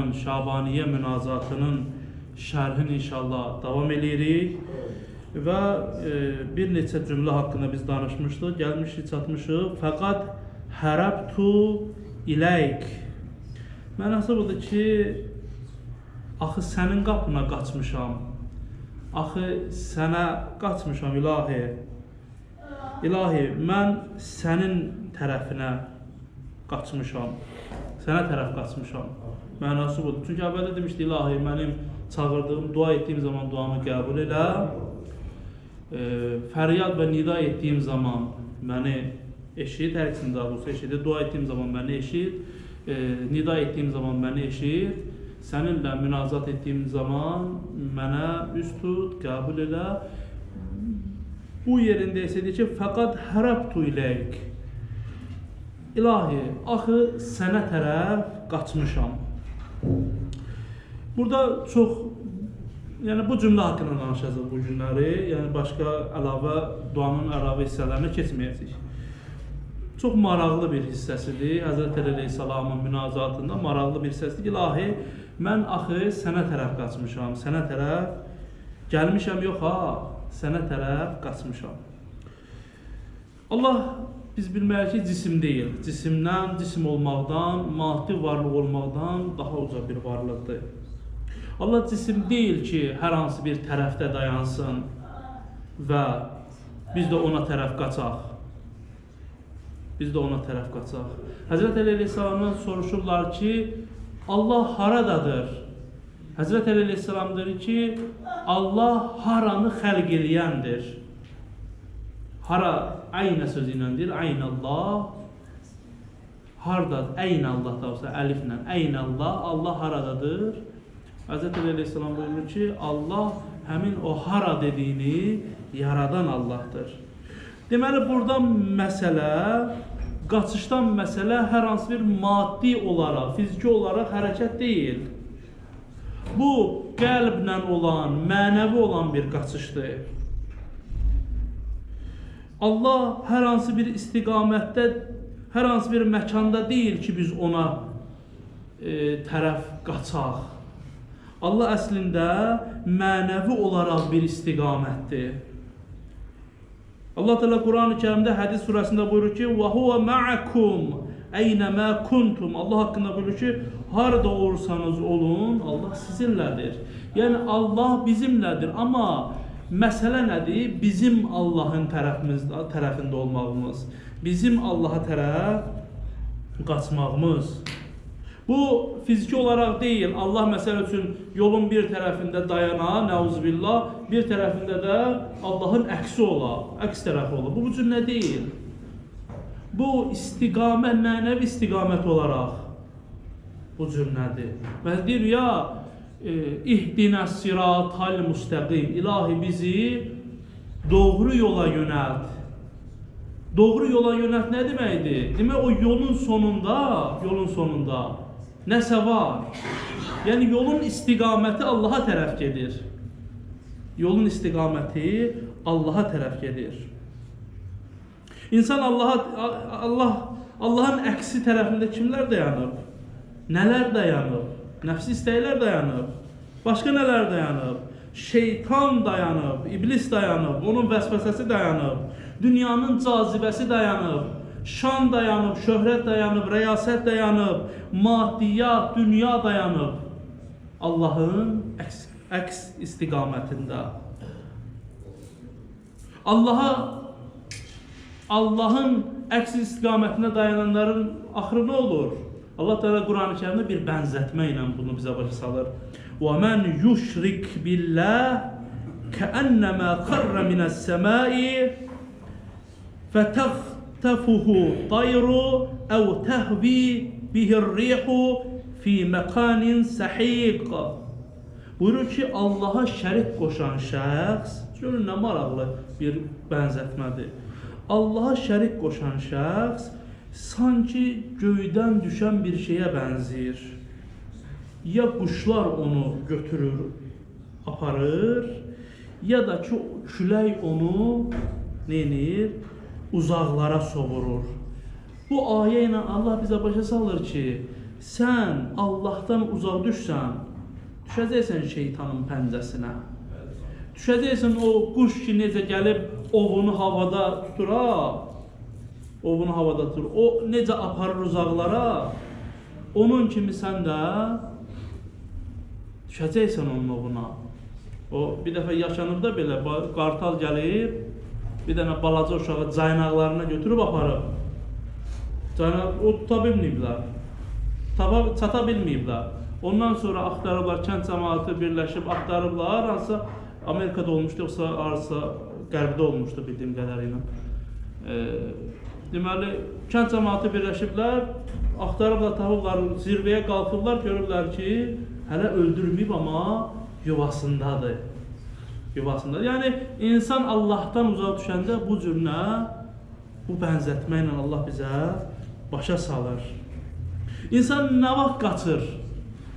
kitabının Şabaniye münazatının şərhini inşallah davam edirik. Və bir neçə cümlə haqqında biz danışmışdıq, gəlmişik, çatmışıq. Fəqat hərəbtu iləyk. Mənası budur ki, axı sənin qapına qaçmışam. Axı sənə qaçmışam ilahi. İlahi, mən sənin tərəfinə qaçmışam. Sənə tərəf qaçmışam. Mənası budur. Çünki əvvəldə demişdi, ilahi, mənim çağırdığım, dua etdiyim zaman duamı qəbul elə. Fəryad və nida etdiyim zaman məni eşit, hər ikisini daha doğrusu eşit. Dua etdiyim zaman məni eşit, nida etdiyim zaman məni eşit. Səninlə münazat etdiyim zaman mənə üst tut, qəbul elə. Bu yerində isə deyir ki, fəqat hərəbtu iləyk. İlahi, axı sənə tərəf qaçmışam. Burada çox, yəni bu cümlə haqqında danışacağıq bu günləri, yəni başqa əlavə, duanın əlavə hissələrinə keçməyəcək. Çox maraqlı bir hissəsidir. Həzrət Əleyhisselamın münazatında maraqlı bir hissəsidir. İlahi, mən axı sənə tərəf qaçmışam, sənə tərəf gəlmişəm, yox ha, sənə tərəf qaçmışam. Allah biz bilməyək ki, cisim deyil. Cisimdən, cisim olmaqdan, maddi varlıq olmaqdan daha uca bir varlıqdır. Allah cisim deyil ki, hər hansı bir tərəfdə dayansın və biz də ona tərəf qaçaq. Biz də ona tərəf qaçaq. Həzrət Əleyhisselamdan soruşurlar ki, Allah haradadır? Həzrət Əleyhisselam deyir ki, Allah haranı xəlq eləyəndir. Hara, əynə sözü ilə deyir, əynəllah. Hardadır, əynəllah da olsa, əliflə, əynəllah, Allah haradadır? Həzrət Əleyhisselam buyurur ki, Allah həmin o hara dediyini yaradan Allahdır. Deməli, buradan məsələ, qaçışdan məsələ hər hansı bir maddi olaraq, fiziki olaraq hərəkət deyil. Bu, qəlblə olan, mənəvi olan bir qaçışdır. Allah hər hansı bir istiqamətdə, hər hansı bir məkanda deyil ki, biz ona tərəf qaçaq. Allah əslində mənəvi olaraq bir istiqamətdir. Allah Teala Quran-ı Kərimdə Hədis surəsində buyurur ki, وَهُوَ مَعَكُمْ اَيْنَمَا كُنْتُمْ Allah haqqında buyurur ki, harada olursanız olun, Allah sizinlədir. Yəni Allah bizimlədir, amma məsələ nədir? Bizim Allahın tərəfində olmağımız, bizim Allaha tərəf qaçmağımız. Bu fiziki olaraq deyil. Allah məsəl üçün yolun bir tərəfində dayana, nəuzubillah, bir tərəfində də Allahın əksi ola, əks tərəfi ola. Bu cür nə deyil? Bu istiqamət, mənəvi istiqamət olaraq bu cür nədir? Və deyir, ya İhdinəs siratal müstəqim. İlahi bizi doğru yola yönəlt. Doğru yola yönəlt nə deməkdir? Demək o yolun sonunda nəsə var. Yəni yolun istiqaməti Allaha tərəf gedir. Yolun istiqaməti Allaha tərəf gedir. İnsan Allahın əksi tərəfində kimlər dayanıb? Nələr dayanıb? Nəfsi istəklər dayanıb. Başqa nələr dayanıb? Şeytan dayanıb, iblis dayanıb, onun vəsvəsəsi dayanıb, dünyanın cazibəsi dayanıb, şan dayanıb, şöhrət dayanıb, rəyasət dayanıb, maddiyyat, dünya dayanıb. Allahın əks istiqamətində. Allahın əks istiqamətində dayananların axırı nə olur? Allah Teala Quran-ı Kərimdə bir bənzətmə ilə bunu bizə başa salır. وَمَنْ يُشْرِكْ بِاللّٰهِ كَأَنَّمَا خَرَّ مِنَ السَّمَاءِ فَتَخْتَفُهُ طَيْرُ أَوْ تَهْوِي بِهِ الرِّيحُ فِي مَكَانٍ سَحِيقٍ Buyurur ki, Allaha şərik qoşan şəxs, görün nə maraqlı bir bənzətmədir. Allaha şərik qoşan şəxs sanki göydən düşən bir şeyə bənzəyir. Ya quşlar onu götürür, aparır, ya da ki külək onu neyir? Uzaqlara sovurur. Bu ayə ilə Allah bizə başa salır ki, sən Allahdan uzaq düşsən, düşəcəksən şeytanın pəncəsinə. Düşəcəksən o quş ki necə gəlib ovunu havada tutur, ovunu havada tutur, o necə aparır uzaqlara, onun kimi sən də düşəcəksən onun ovuna. O bir dəfə yaşanıb da belə, qartal gəlib, bir dənə balaca uşağı caynaqlarına götürüb aparıb. O tuta bilməyiblər, çata bilməyiblər. Ondan sonra axtarıblar, kənd cəmaatı birləşib axtarıblar, hansısa Amerikada olmuşdu, yoxsa hansısa Qərbdə olmuşdu bildiyim qədərilə. Deməli, kənd cəmaatı birləşiblər, axtarıblar, tapıblar, zirvəyə qalxıblar, görürlər ki, hələ öldürməyib, amma yuvasındadır. Yuvasındadır. Yəni, insan Allahdan uzaq düşəndə bu cürünə, bu bənzətməklə Allah bizə başa salır. İnsan nə vaxt qaçır?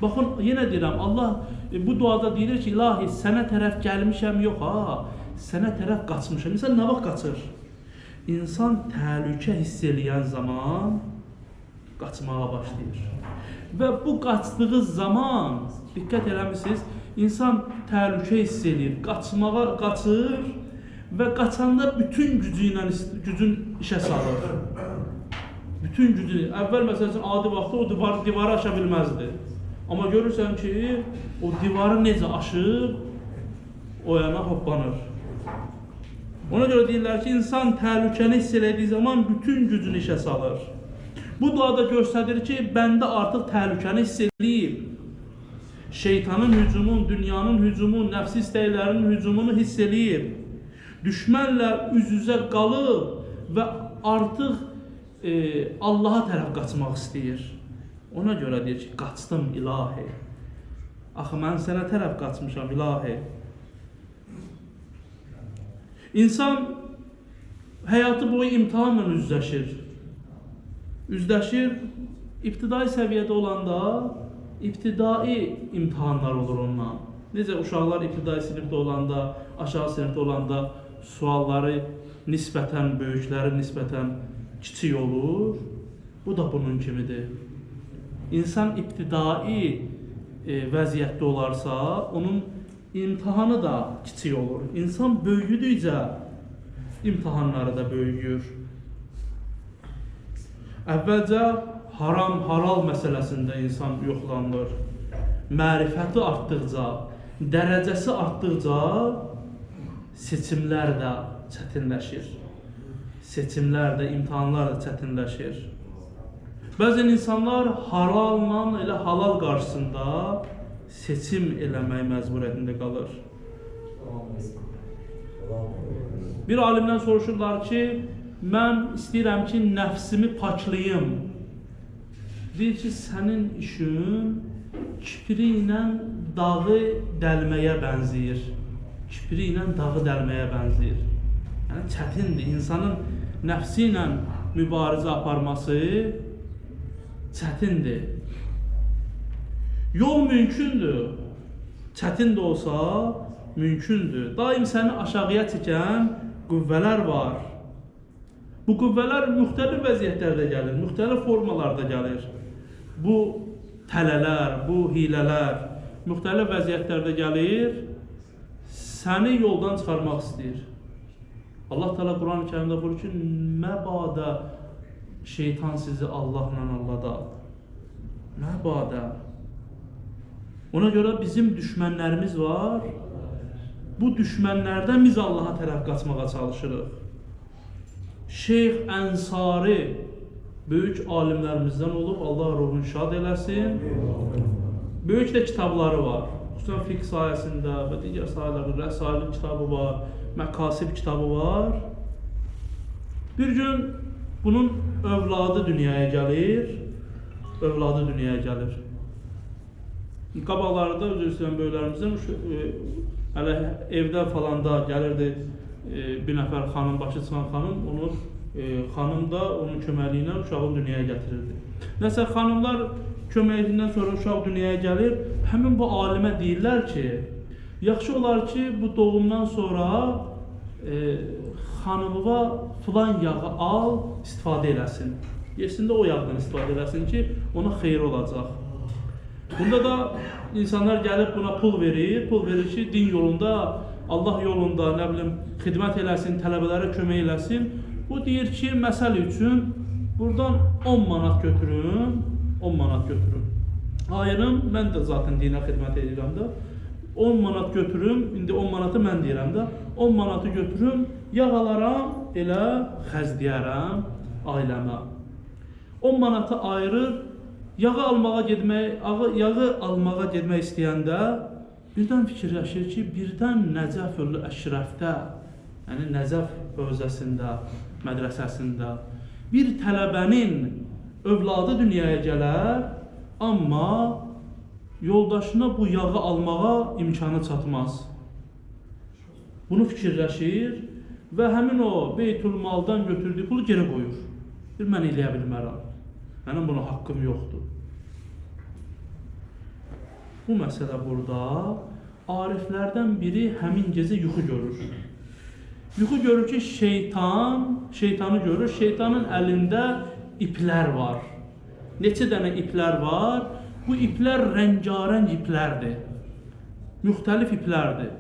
Baxın, yenə deyirəm, Allah bu duada deyir ki, ilahi, sənə tərəf gəlmişəm, yox ha, sənə tərəf qaçmışam. İnsan nə vaxt qaçır? İnsan təhlükə hiss eləyən zaman qaçmağa başlayır. Və bu qaçdığı zaman, diqqət eləmişsiniz, insan təhlükə hiss edir, qaçmağa qaçır və qaçanda bütün gücün işə salır. Bütün gücünü, əvvəl məsələn adi vaxtda o divarı aşa bilməzdi. Amma görürsən ki, o divarı necə aşıb, o yana hoppanır. Ona görə deyirlər ki, insan təhlükəni hiss elədiyi zaman bütün gücünü işə salır. Bu duada göstərir ki, bəndə artıq təhlükəni hiss eləyib. Şeytanın hücumun, dünyanın hücumu, nəfsi istəklərinin hücumunu hiss eləyib. Düşmənlə üz-üzə qalıb və artıq Allaha tərəf qaçmaq istəyir. Ona görə deyir ki, qaçdım ilahi. Axı, mən sənə tərəf qaçmışam ilahi. İnsan həyatı boyu imtihanla üzləşir. Üzləşir, ibtidai səviyyədə olanda, ibtidai imtihanlar olur ondan. Necə uşaqlar ibtidai sinifdə olanda, aşağı sinifdə olanda sualları nisbətən böyükləri, nisbətən kiçik olur. Bu da bunun kimidir. İnsan ibtidai vəziyyətdə olarsa, onun imtihanı da kiçik olur. İnsan böyüdükcə imtihanları da böyüyür. Əvvəlcə haram, halal məsələsində insan yoxlanılır. Mərifəti artdıqca, dərəcəsi artdıqca seçimlər də çətinləşir. Seçimlər də, imtihanlar da çətinləşir. Bəzən insanlar halalla elə halal qarşısında seçim eləmək məcburiyyətində qalır. Bir alimdən soruşurlar ki, mən istəyirəm ki, nəfsimi paklayım. Deyir ki, sənin işin kipri ilə dağı dəlməyə bənzəyir. Kipri ilə dağı dəlməyə bənzəyir. Yəni, çətindir. İnsanın nəfsi ilə mübarizə aparması çətindir. Yol mümkündür. Çətin də olsa mümkündür. Daim səni aşağıya çəkən qüvvələr var. Bu qüvvələr müxtəlif vəziyyətlərdə gəlir, müxtəlif formalarda gəlir. Bu tələlər, bu hilələr müxtəlif vəziyyətlərdə gəlir, səni yoldan çıxarmaq istəyir. Allah Teala Quran-ı Kərimdə buyurur ki, məbadə şeytan sizi Allahla allada. Məbadə. Ona görə bizim düşmənlərimiz var. Bu düşmənlərdən biz Allaha tərəf qaçmağa çalışırıq. Şeyx Ənsari böyük alimlərimizdən olub, Allah ruhunu şad eləsin. Böyük də kitabları var. Xüsusən fiqh sayəsində və digər sayələrdə Rəsail kitabı var, Məqasib kitabı var. Bir gün bunun övladı dünyaya gəlir. Övladı dünyaya gəlir. Qabaqlarda özür istəyən böyüklərimizdən hələ evdə falan da gəlirdi bir nəfər xanım, başı çıxan xanım, xanım da onun köməkliyi ilə uşağı dünyaya gətirirdi. Nəsə xanımlar köməkliyindən sonra uşaq dünyaya gəlir, həmin bu alimə deyirlər ki, yaxşı olar ki, bu doğumdan sonra xanımıva filan yağı al, istifadə eləsin. Yesin də o yağdan istifadə eləsin ki, ona xeyir olacaq. Bunda da insanlar gəlib buna pul verir ki, din yolunda, Allah yolunda, nə bilim, xidmət eləsin, tələbələrə kömək eləsin. Bu deyir ki, məsəl üçün, buradan 10 manat götürün, 10 manat götürün. Ayırım, mən də zaten dinə xidmət edirəm də, 10 manat götürüm, indi 10 manatı mən deyirəm də, 10 manatı götürüm, yağ alaram, elə xəzdiyərəm ailəmə. 10 manatı ayırır, yağı almağa getmək istəyəndə birdən fikirləşir ki, birdən Nəcəf-ül Əşrəfdə, yəni Nəcəf hövzəsində, mədrəsəsində bir tələbənin övladı dünyaya gələr, amma yoldaşına bu yağı almağa imkanı çatmaz. Bunu fikirləşir və həmin o Beytülmaldan götürdüyü pulu geri qoyur. Mən eləyə bilmərəm. Mənim buna haqqım yoxdur. Bu məsələ burada ariflərdən biri həmin gecə yuxu görür. Yuxu görür ki, şeytanı görür. Şeytanın əlində iplər var. Neçə dənə iplər var? Bu iplər rəngarəng iplərdir. Müxtəlif iplərdir.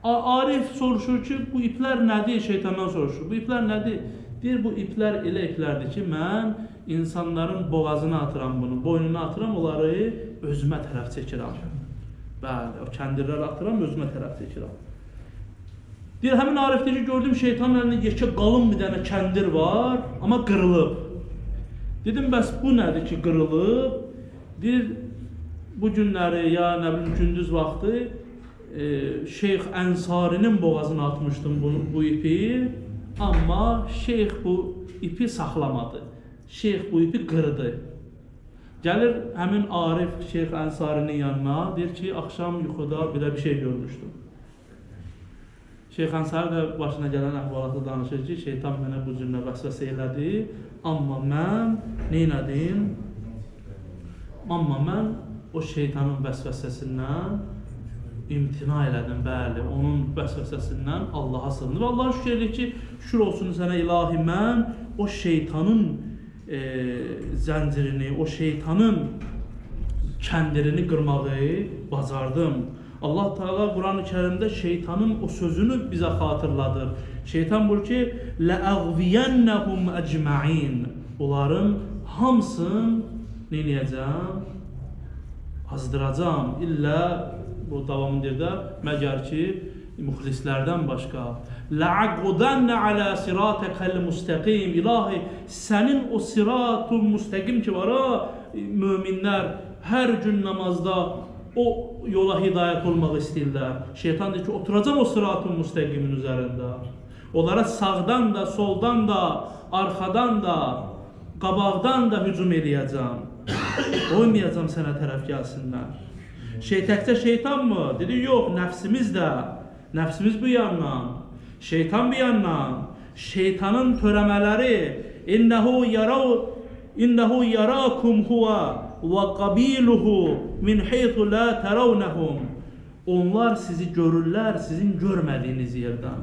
Arif soruşur ki, bu iplər nədir? Şeytandan soruşur. Bu iplər nədir? Deyir, bu iplər elə iplərdir ki, mən insanların boğazına atıram bunu, boynuna atıram, onları özümə tərəf çəkirəm. Bəli, o kəndirlər atıram, özümə tərəf çəkirəm. Deyir, həmin Arif deyir ki, gördüm şeytanın əlində yekə qalın bir dənə kəndir var, amma qırılıb. Dedim, bəs bu nədir ki, qırılıb? Deyir, bu günləri ya nə bilim gündüz vaxtı Şeyx Ənsarinin boğazına atmışdım bu ipi, amma Şeyx bu ipi saxlamadı. Şeyx bu ipi qırdı. Gəlir həmin Arif Şeyx Ənsarinin yanına, deyir ki, axşam yuxuda belə bir şey görmüşdüm. Şeyx Ənsari də başına gələn əhvalatı danışır ki, şeytan mənə bu cürlə vəsvəsə elədi, amma mən neynədim? Amma mən o şeytanın vəsvəsəsindən imtina elədim, bəli, onun vəsvəsəsindən Allaha sığındım. Və Allaha şükür edir ki, şükür olsun sənə ilahi, mən o şeytanın zəncirini, o şeytanın kəndirini qırmağı bacardım. Allah Teala Quran-ı Kerimdə şeytanın o sözünü bizə xatırladır. Şeytan buyur ki, لَأَغْوِيَنَّهُمْ أَجْمَعِينَ Onların hamısını neyəcəm? Azdıracam. İllə, bu davamındır da, məgər ki, müxlislərdən başqa. لَعَقُدَنَّ عَلَى صِرَاتَكَ الْمُسْتَقِيمِ İlahi, sənin o sirat-ı müstəqim ki var, müminlər hər gün namazda o yola hidayət olmaq istəyirlər. Şeytan deyir ki, oturacam o sirat-ı müstəqimin üzərində. Onlara sağdan da, soldan da, arxadan da, qabaqdan da hücum eləyəcəm. Oymayacam sənə tərəf gəlsinlər. Təkcə şeytan mı? Dedi, yox, nəfsimiz də. Nəfsimiz bu yandan. Şeytan bu yandan. Şeytanın törəmələri İnnehu yarakum huwa və qabiluhu min haythu la tarawnahum. Onlar sizi görürlər sizin görmədiyiniz yerdən.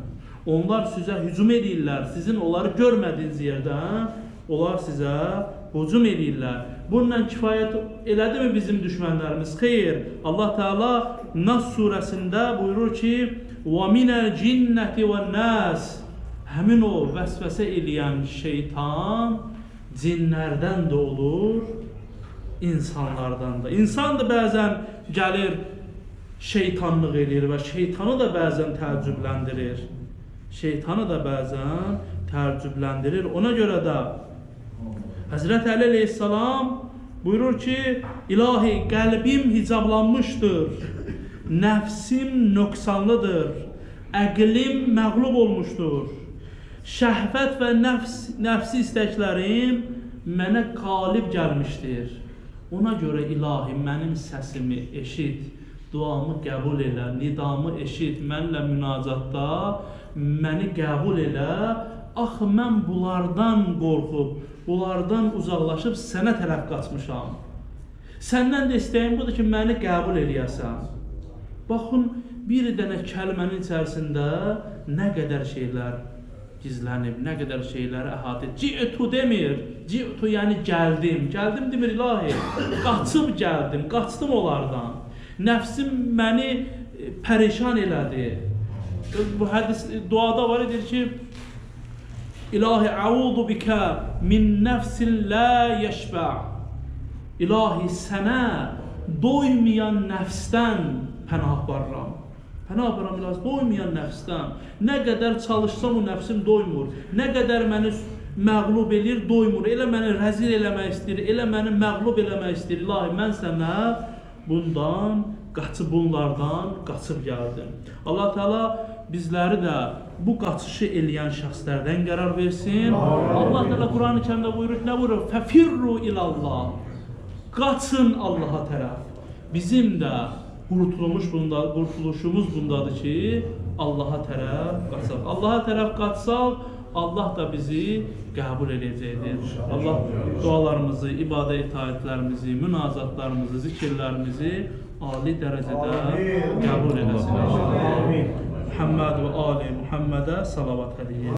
Onlar sizə hücum edirlər sizin onları görmədiyiniz yerdən. Onlar sizə hücum edirlər. Bununla kifayət elədimi bizim düşmənlərimiz? Xeyr. Allah Teala Nas surəsində buyurur ki: "Və minəl cinnəti vən-nas." Həmin o vəsvəsə eləyən şeytan cinlərdən də olur, insanlardan da. İnsan da bəzən gəlir şeytanlıq eləyir və şeytanı da bəzən təəccübləndirir. Şeytanı da bəzən təəccübləndirir. Ona görə də Həzrət Əli əleyhissalam buyurur ki, İlahi, qəlbim hicablanmışdır, nəfsim nöqsanlıdır, əqlim məğlub olmuşdur. Şəhvət və nəfsi istəklərim mənə qalib gəlmişdir. Ona görə ilahi mənim səsimi eşit, duamı qəbul elə, nidamı eşit, mənlə münacatda məni qəbul elə. Axı mən bunlardan qorxub, bunlardan uzaqlaşıb sənə tərəf qaçmışam. Səndən də istəyim budur ki, məni qəbul eləyəsən. Baxın, bir dənə kəlmənin içərisində nə qədər şeylər gizlənib, nə qədər şeyləri əhatə etdi. Ci'tu demir. Ci'tu yəni gəldim. Gəldim demir ilahi. Qaçıb gəldim, qaçdım onlardan. Nəfsim məni pərişan elədi. Bu hədis duada var edir ki, İlahi a'udhu bika min nefsin la yeşba. İlahi sənə doymayan nəfsdən pənah barıram. Pənah barıram ilahi, doymayan nəfsdən. Nə qədər çalışsam o nəfsim doymur. Nə qədər məni məğlub edir, doymur. Elə məni rəzil eləmək istəyir, elə məni məğlub eləmək istəyir. İlahi, mən sənə bundan, bunlardan qaçıb gəldim. Allah Teala bizləri də bu qaçışı eləyən şəxslərdən qərar versin. Allah Teala Quran-ı Kərimdə buyurur, nə buyurur? Fəfirru ilallah. Qaçın Allaha tərəf. Bizim də qurtuluşumuz bundadır ki, Allaha tərəf qaçaq. Allaha tərəf qaçsaq, Allah da bizi qəbul edəcəkdir. Allah dualarımızı, ibadə itaətlərimizi, münazatlarımızı, zikirlərimizi ali dərəcədə qəbul eləsin. Muhammed və ali Muhammedə salavat eləyin.